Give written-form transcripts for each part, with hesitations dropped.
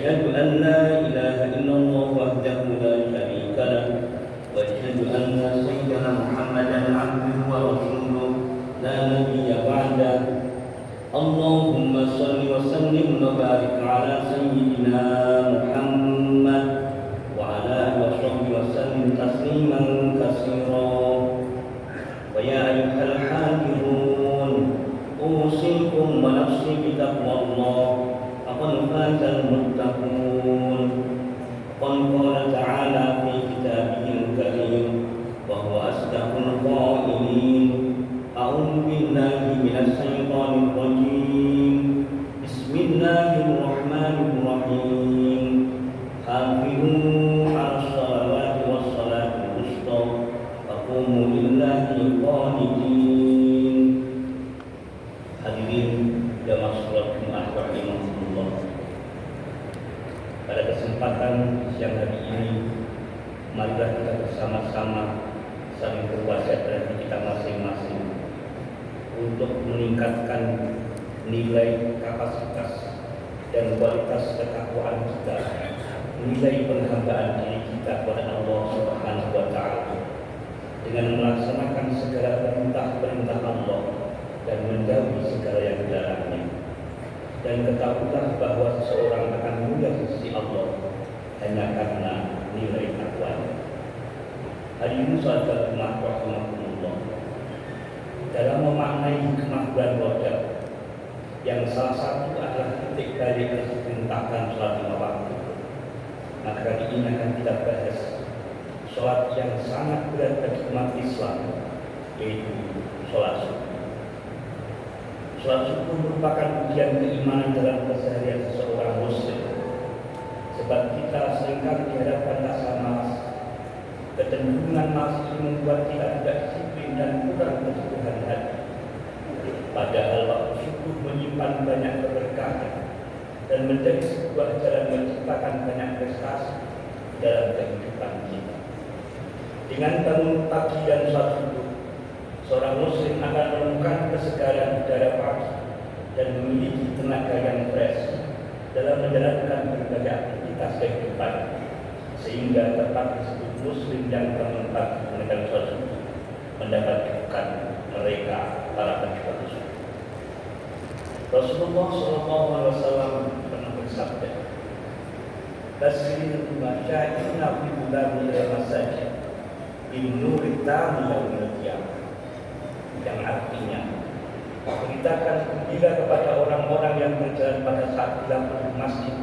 أشهد أن لا إله إلا الله وحده لا شريك له وأشهد أن سيدنا محمدا عبده ورسوله لا نبي بعده اللهم صل وسلم وبارك على سيدنا محمد وعلى آله وصحبه وسلم تسليما كثيرا ويا أيها الحاكمون أوصيكم ونفسي بتقوى الله فقد فاز المتقون قد قال تعالى في كتابه الكريم وهو أصدق القائلين أعوذ بالله من الشيطان الرجيم بسم الله الرحمن الرحيم حافظوا على الصلوات والصلاة الوسطى وقوموا لله قانتين. Hadirin jamaah salat Jumat rahimahullah. Pada kesempatan siang hari ini, marilah kita bersama-sama saling berwasiat dari kita masing-masing untuk meningkatkan nilai kapasitas dan kualitas ketakwaan kita, nilai penghambaan diri kita kepada Allah Subhanahu wa taala dengan melaksanakan segala perintah-perintah Allah dan menjauhi segala yang dilarangnya. Dan ketahuilah bahwa seseorang akan mulia di sisi Allah hanya karena nilai takwanya. Hari ini sahabat Jumat rahimahullah, dalam memaknai hikmah bulan Rajab yang salah satu adalah titik balik perintahkan sholat lima waktu, maka hari ini akan kita bahas sholat yang sangat berat bagi umat Islam, yaitu sholat subuh. Sholat subuh merupakan ujian keimanan dalam keseharian seseorang muslim, sebab kita seringkali dihadapkan rasa malas. Kecenderungan malas ini membuat kita tidak disiplin dan kurang kesubuhan hati. Padahal waktu subuh menyimpan banyak keberkahan dan menjadi sebuah jalan menciptakan banyak prestasi dalam kehidupan kita. Dengan bangun pagi dan sholat subuh, seorang muslim akan menemukan kesegaran udara pagi dan memiliki tenaga yang fresh dalam menjalankan berbagai aktivitas kehidupan, sehingga tepat disebut muslim yang bangun pagi menegakkan sholat subuh mendapatkan mereka para pejuang subuh. Rasulullah SAW pernah bersabda, "Tasbihul masya'ina fi bulan masajid bin nuri tami yaumil qiyamah." Yang artinya, beritakan gembira kepada orang-orang yang berjalan pada saat bulan penuh masjid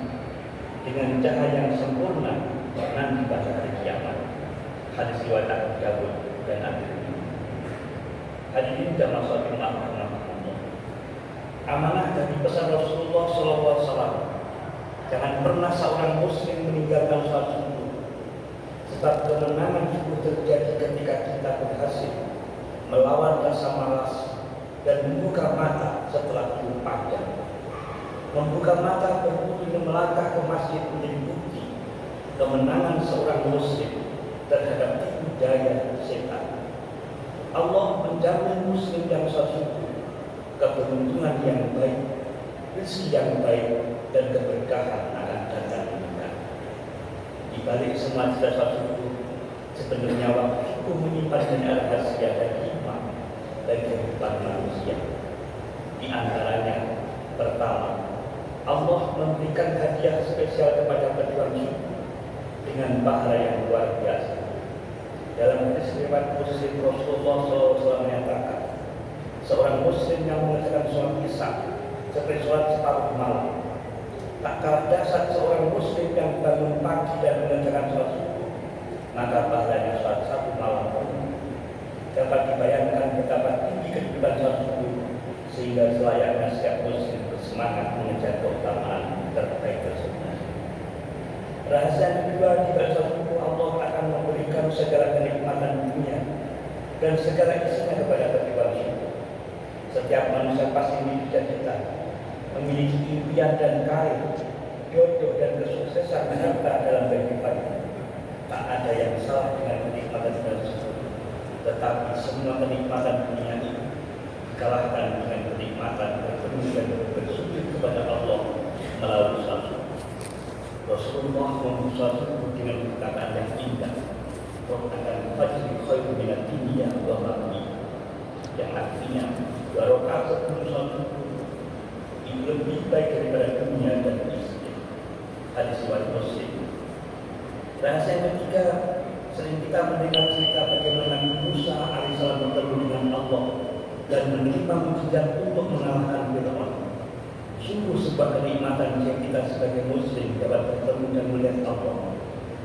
dengan cahaya yang sempurna nanti pada hari kiamat. Hadis riwayat Abu Dawud dan At-Tirmidzi. Hadirin jamaah salat Jumat rahimahullah. Amanah dari pesan Rasulullah SAW, jangan pernah seorang muslim meninggalkan sholat subuh, sebab kemenangan subuh terjadi ketika kita berhasil melawan rasa malas dan membuka mata setelah tidur panjang. Membuka mata berwudu dan melangkah ke masjid menjadi bukti kemenangan seorang muslim terhadap tipu daya setan. Allah menjamin muslim yang sholat subuh keberuntungan yang baik, rezeki yang baik, dan keberkahan akan datang mendekat. Di balik semua cerita sholat subuh, sebenarnya waktu subuh menyimpan banyak rahasia dan hikmah bagi kehidupan manusia. Di antaranya, pertama, Allah memberikan hadiah spesial kepada pejuang subuh dengan pahala yang luar biasa. Dalam hadis riwayat Muslim, Rasulullah SAW menyatakan, seorang muslim yang mengerjakan sholat isya seperti sholat separuh malam, tak kalah dahsyat seorang muslim yang bangun pagi dan mengerjakan sholat subuh, maka pahalanya sholat satu malam pun dapat dibayangkan betapa tinggi kedudukan sholat subuh, sehingga selayaknya setiap muslim bersemangat mengejar keutamaan terbaik tersebut. Rahasia kedua, di balik sholat subuh Allah akan memberikan segala kenikmatan dunia dan segala isinya kepada pejuang subuh. Setiap manusia pasti memiliki cita-cita, memiliki impian dan karir, jodoh dan kesuksesan harta dalam kehidupannya. Tak ada yang salah dengan kenikmatan tersebut, tetapi semua kenikmatan dunia ini dikalahkan dengan kenikmatan berseru dan bersujud kepada Allah melalui sholat subuh. Rasulullah mempersuatu dengan perkataan yang indah. Perkataan fajri khairu minad dunya wa ma fiha, yang artinya barokah bersuatu itu lebih baik daripada dunia dan isinya. Hadis riwayat Muslim. Rahasia yang ketiga, sering kita mendengar cerita bagaimana Musa alaihissalam bertemu dengan Allah dan menerima mukjizat untuk mengalahkan Fir'aun. Sungguh sebuah kenikmatan jika kita sebagai Muslim dapat bertemu dan melihat Allah.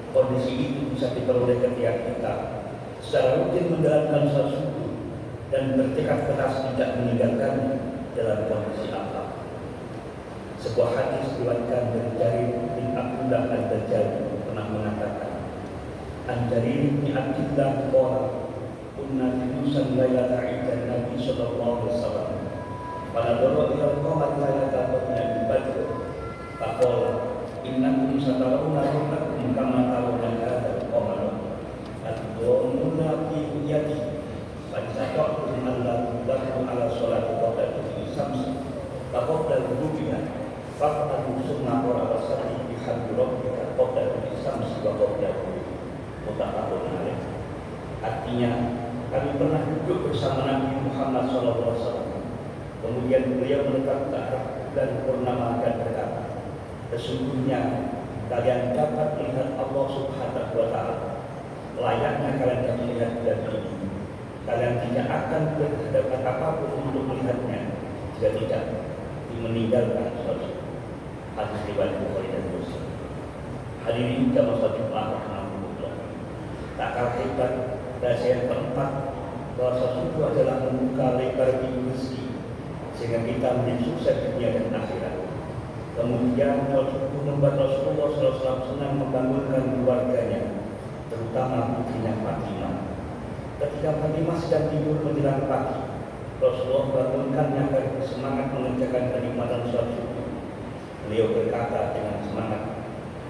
Kondisi itu bisa diperoleh ketika kita secara rutin menjalankan sholat subuh dan bertekad keras tidak meninggalkannya dalam kondisi apa. Sebuah hadis diriwayatkan dari Jarir bin Abdullah Al-Bajali pernah mengatakan, An Jarir bin Abdullah qala kunna julusan lailata 'inda Nabi sallallahu alaihi wasallam. Pada dulu ila qamar lailata qabla al-badr. Faqala innakum satarawna rabbakum kama tarawna hadzal qamar. Adununa fi yadi. Fa sata'tum an la tudakhu ala sholati qabla al-syams. Qabla al-wudu'a. Faqadu summa qara wasati bihamdi rabbika qabla al-syams wa qabla muttafaqun alaih. Artinya, kami pernah duduk bersama Nabi Muhammad SAW. Kemudian beliau menetap ke arah bulan purnama dan berkata, sesungguhnya kalian dapat melihat Allah Subhanahu wa Ta'ala. Layaknya kalian dapat melihat bulan ini. Kalian tidak akan berhadapan apapun untuk melihatnya jika tidak meninggalkan sholat. Hadis riwayat Bukhari dan Muslim. Hadirin jamaah salat rahmatullah. Tak kalah hebat rahasia yang keempat, bahwa subuh adalah membuka lebar pintu rezeki sehingga kita menjadi sukses dunia dan akhirat. Kemudian subuh membuat Rasulullah SAW senang membangunkan keluarganya, terutama putrinya Fatimah. Ketika Fatimah sedang tidur menjelang pagi, Rasulullah bangunkannya agar bersemangat mengerjakan kenikmatan sholat subuh. Beliau berkata dengan semangat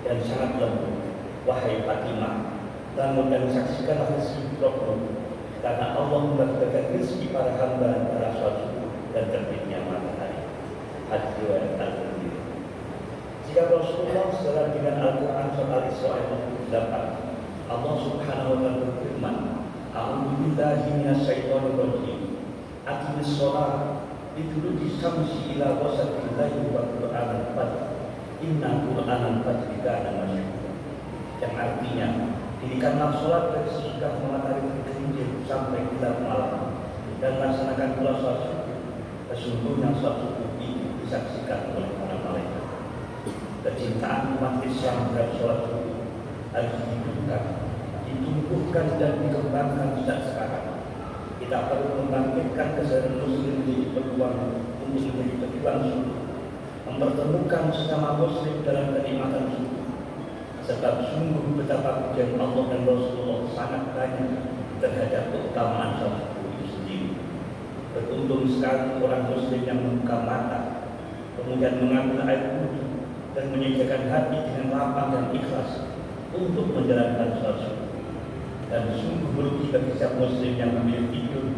dan sangat lembut, wahai Fatimah, bangun dan saksikanlah rezeki Rabbmu, karena Allah membagikan rezeki para hamba pada sholat subuh dan terbitnya matahari. Hadis riwayat Al-Bukhari. Jika Rasulullah secara dengan Al-Quran surah Al-Isra ayat 28, Allah Subhanahu wa Ta'ala berfirman, A'udzu billahi minasyaitonir rajim. Aqimis shalah liduluki syamsi ila ghasaqil laili wa qur'anal fajr. Inna qur'anal fajri kana masyhura. Yang artinya, dirikanlah sholat dari sesudah matahari tergelincir sampai gelap malam, dan laksanakan pula sholat subuh. Sesungguhnya sholat subuh itu disaksikan oleh para malaikat. Kecintaan umat Islam terhadap sholat subuh harus dihidupkan, ditumbuhkan dan dikembangkan sejak sekarang. Kita perlu membangkitkan kesadaran Muslim menjadi pejuang untuk menjadi pejuang subuh, mempertemukan sesama Muslim dalam kenikmatan subuh. Sebab sungguh betapa pujian Allah dan Rasulullah sangat banyak terhadap keutamaan sholat subuh itu sendiri. Beruntung sekali orang Muslim yang membuka mata, kemudian mengambil air wudhu dan menyediakan hati dengan lapang dan ikhlas untuk menjalankan sholat subuh. Dan sungguh merugi bagi setiap Muslim yang memilih tidur,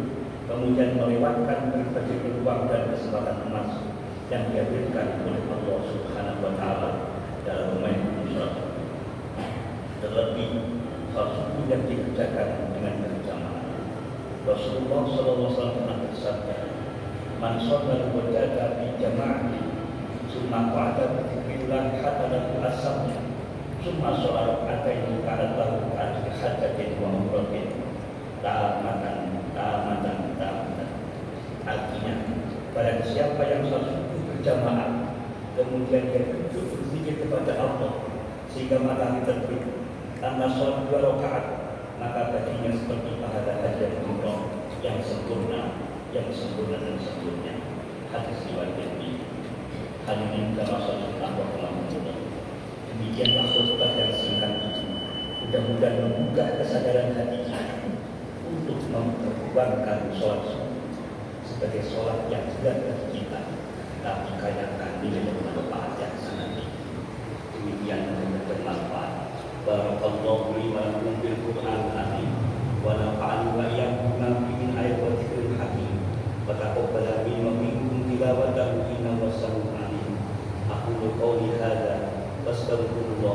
kemudian melewatkan berbagai peluang dan kesempatan emas yang dihadirkan oleh Allah Subhanahu wa Ta'ala dalam memainkan sholat subuh. Terlebih sholat subuh yang dikerjakan dengan berjamaah. Rasulullah SAW pernah bersabda, Man shallal wajada bi jama'ati summa qa'ada bi dzikrillah hatta lahu asabnya summa sholat ataini kana lahu ajri hajatin wa umratin ta'amatan. Artinya, barang siapa yang sholat subuh berjamaah kemudian dia duduk berzikir kepada Allah sehingga matahari terbit tanpa sholat 2 rakaat, maka baginya seperti pahala haji dan umrah yang sempurna dan sempurna. Hadis riwayat Tirmidzi. Hadirin jamaah Allah. Demikianlah khutbah yang singkat itu. Mudah-mudahan membuka kesadaran hati kita untuk memperjuangkan sholat subuh sebagai sholat yang berat bagi kita, tapi kayakan nilai bermanfaat yang sangat tinggi. Demikian yang bermanfaat. Barakallahu li wa lakum bil Qur'an al-azim wa nafa'ani wa iyyakum min ayati wa dzikril hakim wa taqabbala minni wa minkum tilawatahu innahu was-sami'ul 'alim. Aqulu qawli hadza wastaghfirullah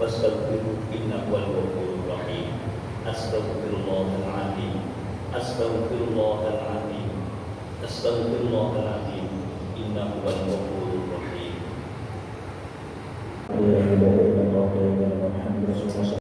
wastaghfiruhu innahu huwal ghafurur rahim. Astaghfirullahaladzim, astaghfirullahaladzim, astaghfirullahaladzim, innahu huwal ghafurur rahim.